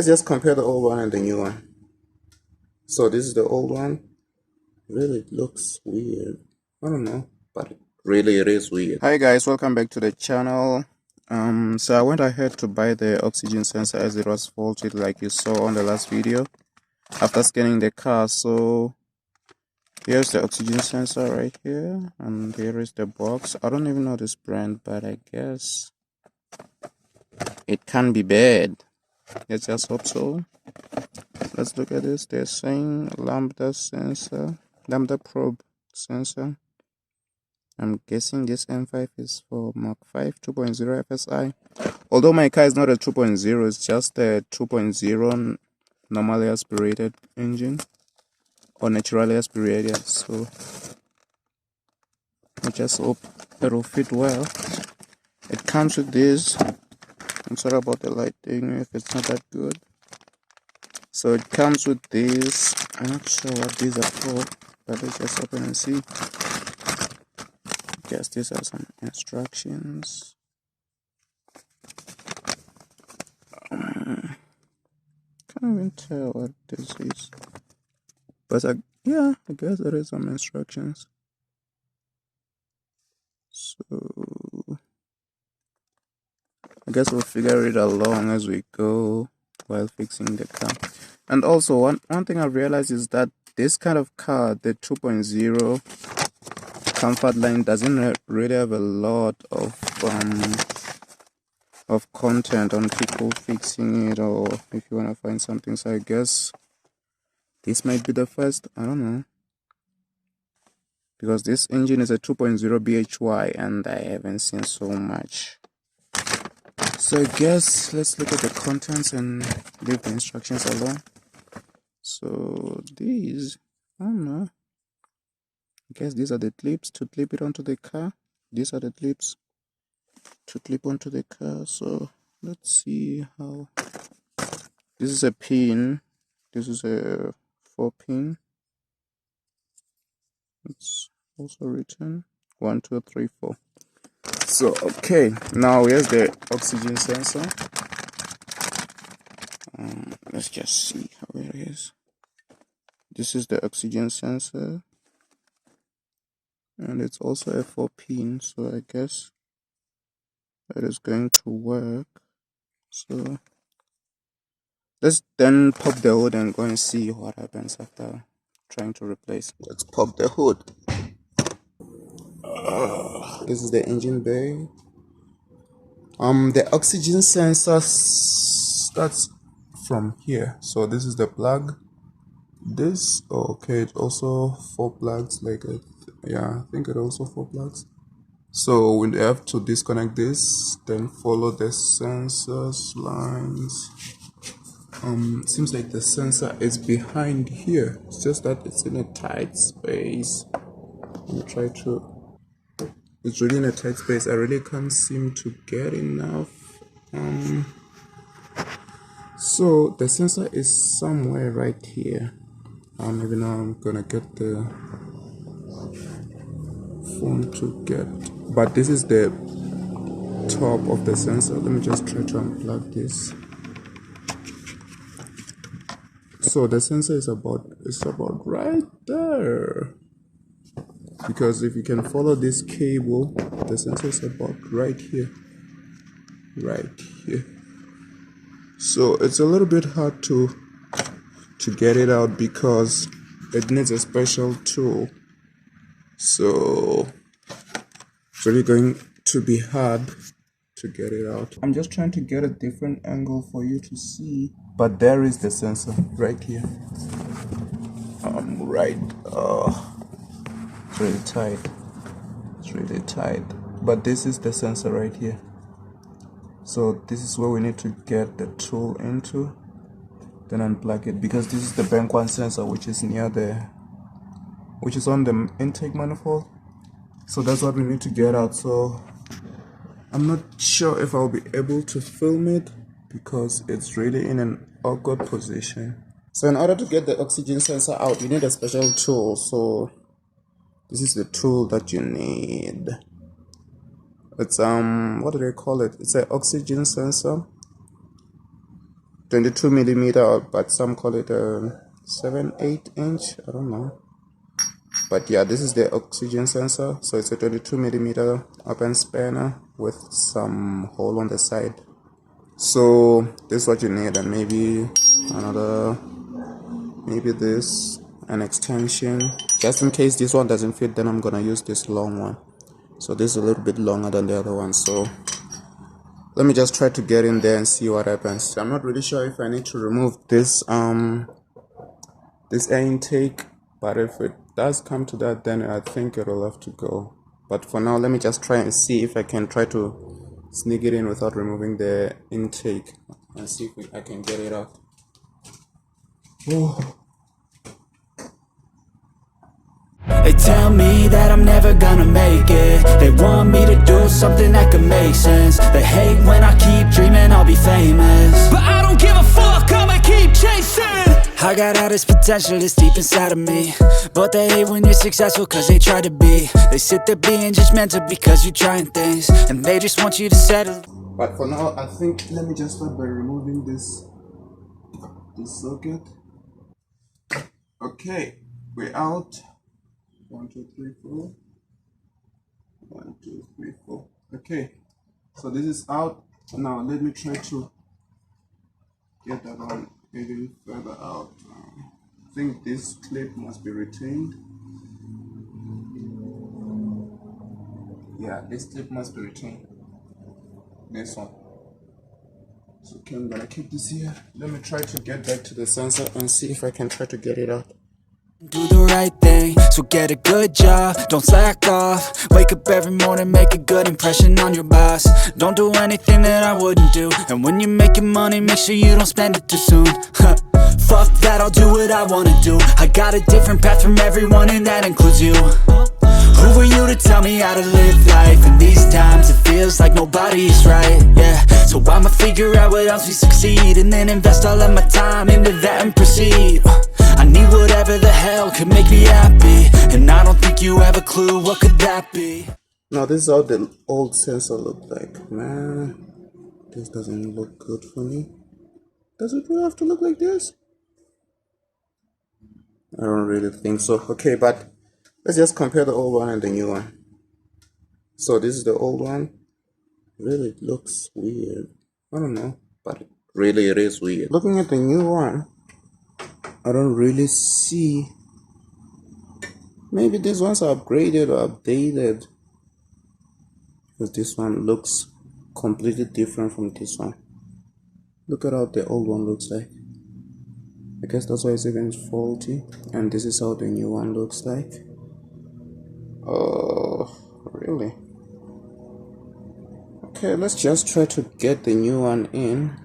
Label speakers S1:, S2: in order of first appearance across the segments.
S1: Let's just compare the old one and the new one. So this is the old one. Really, it looks weird. I don't know, but really it is weird. Hi guys, welcome back to the channel. So I went ahead to buy the oxygen sensor as it was faulted, like you saw on the last video, after scanning the car. So here's the oxygen sensor right here, and here is the box. I don't even know this brand, but I guess it can be bad. Let's just hope so. Let's look at this. They're saying lambda sensor, lambda probe sensor. I'm guessing this Mk5 is for Mk5 2.0 FSI. Although my car is not a 2.0, it's just a 2.0 normally aspirated engine, or naturally aspirated. So I just hope it'll fit well. It comes with this. I'm sorry about the lighting if it's not that good. So it comes with this. I'm not sure what these are for, but let's just open and see. Guess these are some instructions. Can't even tell what this is, but yeah, I guess there is some instructions. So I guess we'll figure it along as we go while fixing the car. And also one thing I realized is that this kind of car, the 2.0 comfort line, doesn't really have a lot of content on people fixing it, or if you want to find something. So I guess this might be the first. I don't know, because this engine is a 2.0 bhy and I haven't seen so much. So I guess let's look at the contents and leave the instructions alone. So these, I don't know, I guess these are the clips to clip it onto the car. These are the clips to clip onto the car. So let's see how. This is a pin. This is a 4-pin. It's also written 1, 2, 3, 4. So okay, now here's the oxygen sensor. Let's just see how it is. This is the oxygen sensor, and it's also a 4-pin, so I guess that is going to work. So let's then pop the hood and go and see what happens after trying to replace. Let's pop the hood. This is the engine bay. The oxygen sensor starts from here. So this is the plug. This, okay, it also 4 plugs, like yeah, I think it also 4 plugs. So we have to disconnect this, then follow the sensors lines. Seems like the sensor is behind here. It's just that it's in a tight space. It's really in a tight space. I really can't seem to get enough. So the sensor is somewhere right here. Maybe now I'm gonna get the phone to get, but this is the top of the sensor. Let me just try to unplug this. So the sensor is about right there, because if you can follow this cable, the sensor is about right here. So it's a little bit hard to get it out because it needs a special tool. So it's really going to be hard to get it out. I'm just trying to get a different angle for you to see, but there is the sensor right here. It's really tight, but this is the sensor right here. So this is where we need to get the tool into, then unplug it, because this is the Mk5 sensor, which is on the intake manifold. So that's what we need to get out. So I'm not sure if I'll be able to film it because it's really in an awkward position. So in order to get the oxygen sensor out, you need a special tool. So this is the tool that you need. It's what do they call it? It's an oxygen sensor. 22 millimeter, but some call it a 7-8 inch, I don't know. But yeah, this is the oxygen sensor. So it's a 22 millimeter open spanner with some hole on the side. So this is what you need, and maybe another, maybe this, an extension, just in case this one doesn't fit. Then I'm gonna use this long one. So this is a little bit longer than the other one. So let me just try to get in there and see what happens. I'm not really sure if I need to remove this this air intake, but if it does come to that, then I think it'll have to go. But for now, let me just try and see if I can try to sneak it in without removing the intake, and see if I can get it out. Oh.
S2: They tell me that I'm never gonna make it. They want me to do something that could make sense. They hate when I keep dreaming I'll be famous, but I don't give a fuck, I'ma keep chasing. I got all this potential that's deep inside of me, but they hate when you're successful cause they try to be. They sit there being judgmental because you're trying things, and they just want you to settle.
S1: But for now, I think let me just start by removing this socket. Okay, we're out. 1 2 3 4. 1 2 3 4. Okay, so this is out. Now let me try to get that one even further out. I think this clip must be retained. Yeah, this clip must be retained. This one. So okay, I'm gonna keep this here. Let me try to get back to the sensor and see if I can try to get it out.
S2: Do the right thing, so get a good job, don't slack off. Wake up every morning, make a good impression on your boss. Don't do anything that I wouldn't do, and when you're making money, make sure you don't spend it too soon. Fuck that, I'll do what I wanna do. I got a different path from everyone, and that includes you. Who are you to tell me how to live life? In these times it feels like nobody's right, yeah. So I'ma figure out what else we succeed, and then invest all of my time into that and proceed. I need whatever the hell could make me happy, and I don't think you have a clue what could that be.
S1: Now this is how the old sensor looked like. Man, this doesn't look good for me. Does it really have to look like this? I don't really think so. Okay, but let's just compare the old one and the new one. So this is the old one. Really, it looks weird. I don't know, but really it is weird. Looking at the new one, I don't really see. Maybe these ones are upgraded or updated, because this one looks completely different from this one. Look at how the old one looks like. I guess that's why it's even faulty. And this is how the new one looks like. Oh, really? Okay, let's just try to get the new one in.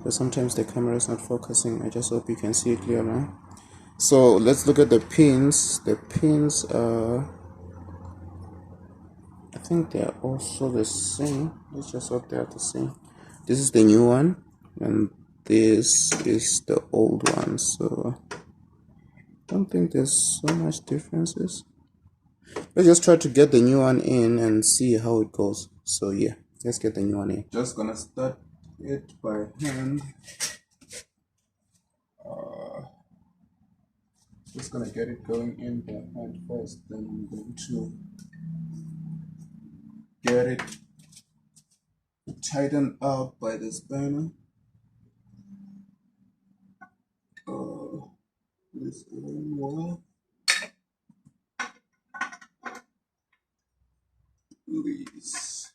S1: But sometimes the camera is not focusing. I just hope you can see it clear now. So let's look at the pins. The pins are, I think they're also the same. Let's just hope they're the same. This is the new one, and this is the old one. So I don't think there's so much differences. Let's just try to get the new one in and see how it goes. So yeah, let's get the new one in. Just gonna start it by hand. Just gonna get it going in by hand first, then I'm going to get it tightened up by the spanner. This one, please.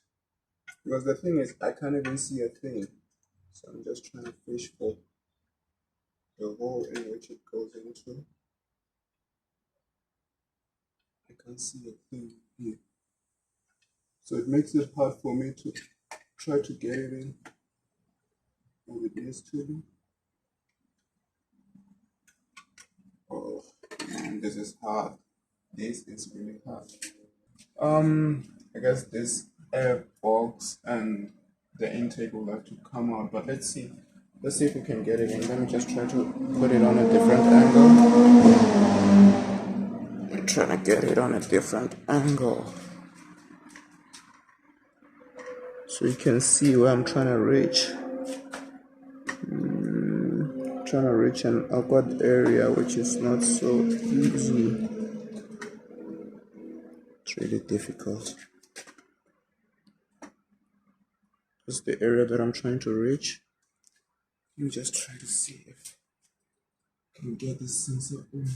S1: Because the thing is, I can't even see a thing, so I'm just trying to fish for the hole in which it goes into. I can't see a thing here, so it makes it hard for me to try to get it in over this tube. Oh man, this is hard. This is really hard. I guess this air box and the intake will have to come out, but let's see if we can get it in. Let me just try to put it on a different angle. I'm trying to get it on a different angle so you can see where I'm trying to reach. trying to reach an awkward area which is not so easy. It's really difficult. It's the area that I'm trying to reach. Let me just try to see if I can get this sensor in.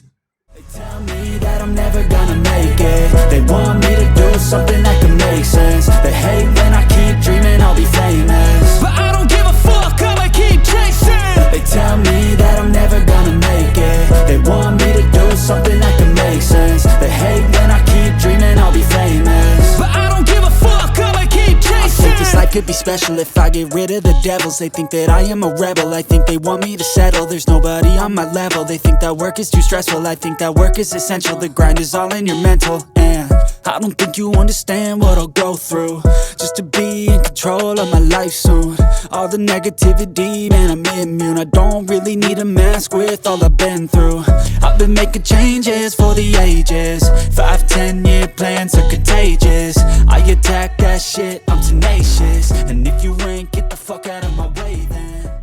S2: They tell me that I'm never gonna make it. They want me to do something that can make sense. They hate when I keep dreaming I'll be famous, but I don't give a fuck, I'ma keep chasing. They tell me that I'm never gonna make it. They want me to do something that can make sense. They hate when I keep dreaming I'll be famous, but I don't give a fuck, I'ma keep chasing. I think this life could be special if I get rid of the devils. They think that I am a rebel, I think they want me to settle. There's nobody on my level. They think that work is too stressful, I think that work is essential. The grind is all in your mental, and I don't think you understand what I'll go through just to be in control of my life soon. All the negativity, man, I'm immune. I don't really need a mask with all I've been through. I've been making changes for the ages. 5-10 year plans are contagious. I attack that shit, I'm tenacious. And if you ain't, get the fuck out of my way then.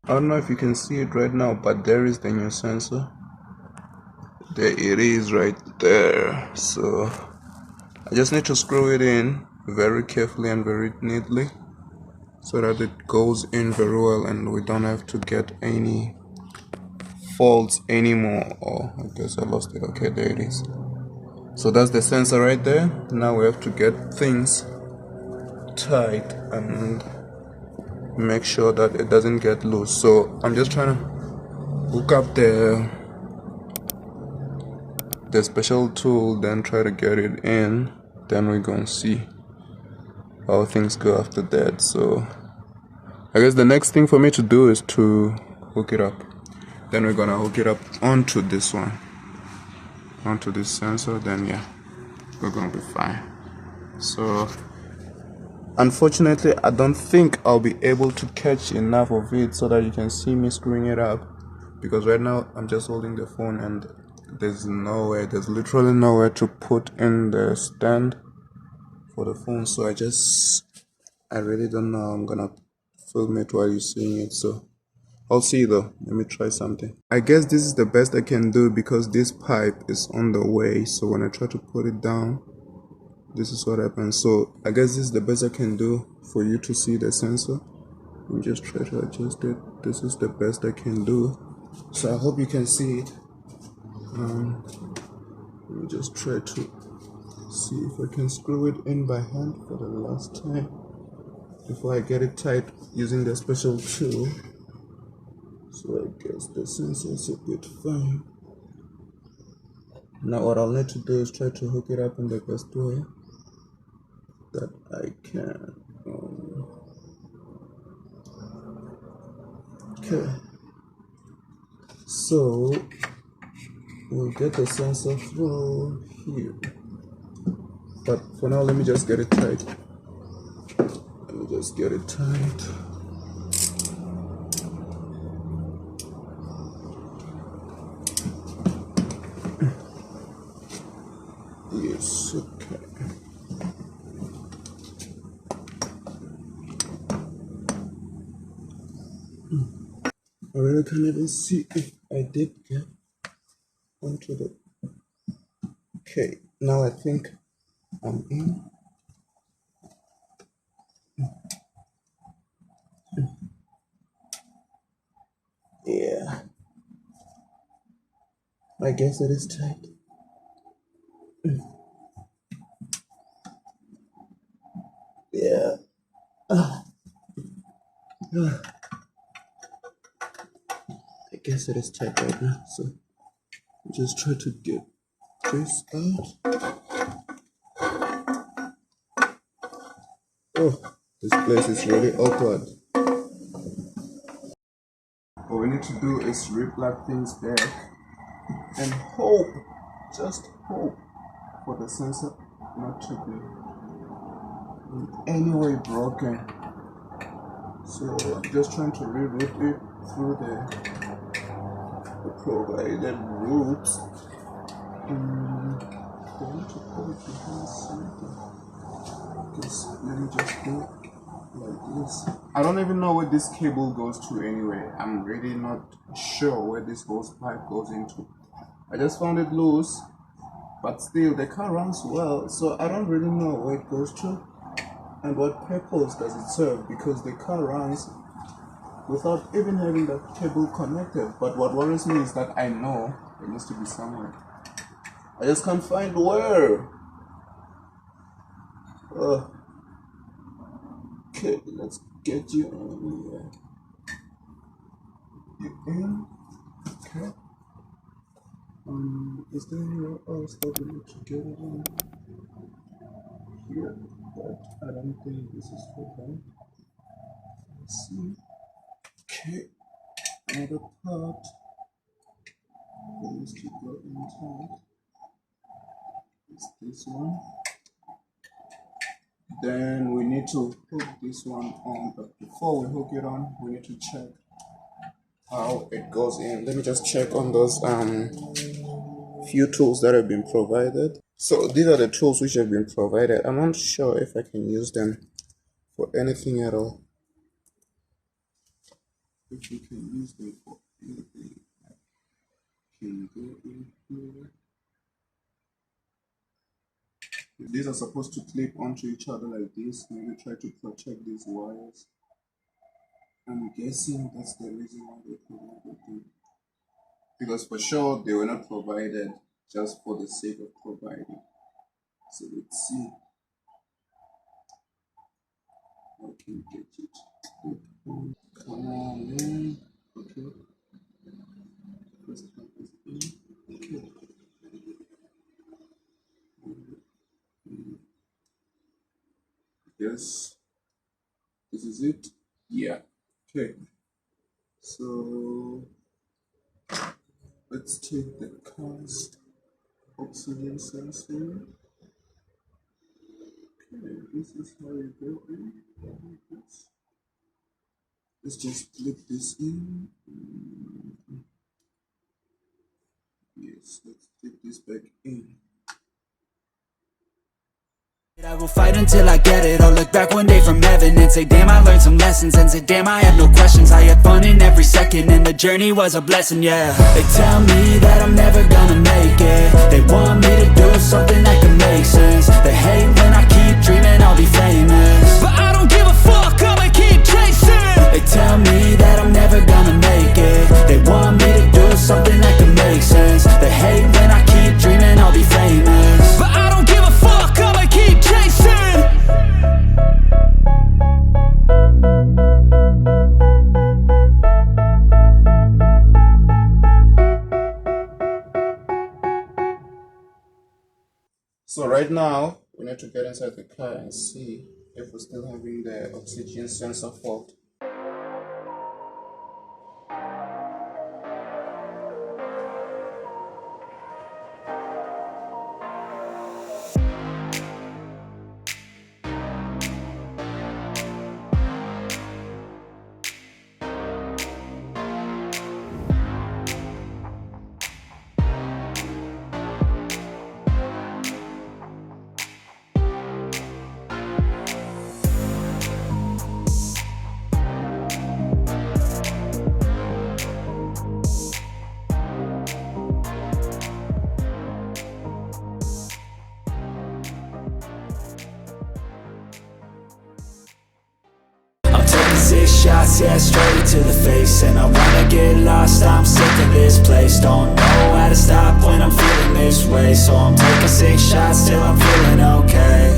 S1: I don't know if you can see it right now, but there is the new sensor. There it is right there. So I just need to screw it in very carefully and very neatly so that it goes in very well and we don't have to get any faults anymore. Oh, I guess I lost it. Okay, there it is. So that's the sensor right there. Now we have to get things tight and make sure that it doesn't get loose. So I'm just trying to hook up the special tool, then try to get it in, then we're gonna see how things go after that. So I guess the next thing for me to do is to hook it up. Then we're gonna hook it up onto this one, onto this sensor. Then yeah, we're gonna be fine. So unfortunately I don't think I'll be able to catch enough of it so that you can see me screwing it up, because right now I'm just holding the phone and there's literally nowhere to put in the stand for the phone. So I really don't know how I'm gonna film it while you're seeing it. So I'll see though. Let me try something. I guess this is the best I can do because this pipe is on the way. So when I try to put it down, this is what happens. So I guess this is the best I can do for you to see the sensor. Let me just try to adjust it. This is the best I can do. So I hope you can see it. Let me just try to see if I can screw it in by hand for the last time before I get it tight using the special tool. So I guess the sensor is a bit fine. Now what I'll need to do is try to hook it up in the best way that I can. Okay, so we'll get the sensor through here, but for now let me just get it tight. Let me just get it tight. Yes, okay. I really can't even see if I did get onto the. Okay, now I think I'm in. Yeah, I guess it is tight. Yeah. I guess it is tight right now, so just try to get this out. Oh, this place is really awkward. What we need to do is re-plug things back and hope, just hope, for the sensor not to be in any way broken. So I'm just trying to reroute it through the provided routes. I need to put it behind something. Let me just do like this. I don't even know where this cable goes to anyway. I'm really not sure where this hose pipe goes into. I just found it loose, but still the car runs well, so I don't really know where it goes to and what purpose does it serve, because the car runs without even having that cable connected. But what worries me is that I know it needs to be somewhere. I just can't find where. Okay, let's get you in here. You in? Okay. Is there anywhere else that we need to get it in? Here, but I don't think this is for them. Let's see. Okay, another part that needs to go inside is this one. Then we need to hook this one on, but before we hook it on, we need to check how it goes in. Let me just check on those few tools that have been provided. So these are the tools which have been provided. I'm not sure if I can use them for anything at all. If we can use them for anything, can go in here. These are supposed to clip onto each other like this. Maybe try to protect these wires. I'm guessing that's the reason why they provided them. Because for sure they were not provided just for the sake of providing. So let's see. I can get it. Come on, man. Okay. First one is in. Okay. Yes. This is it. Yeah. Okay. So let's take the cast oxygen sensor. Okay, this is how you go in. Let's just clip this in. Yes, let's clip this back in.
S2: I will fight until I get it. I'll look back one day from heaven and say, damn, I learned some lessons. And say, damn, I have no questions. I had fun in every second and the journey was a blessing, yeah. They tell me that I'm never gonna make it. They want me to do something that can make sense. They hate when I keep dreaming I'll be famous, but I don't give a fuck, I'ma keep chasing. They tell me that I'm never gonna make it. They want me to do something that can make sense. They hate when I keep dreaming I'll be famous, but I don't give a fuck, I'ma keep chasing.
S1: So right now we need to get inside the car and see if we're still having the oxygen sensor fault.
S2: Shots, yeah, straight to the face. And I wanna get lost, I'm sick of this place. Don't know how to stop when I'm feeling this way. So I'm taking 6 shots till I'm feeling okay.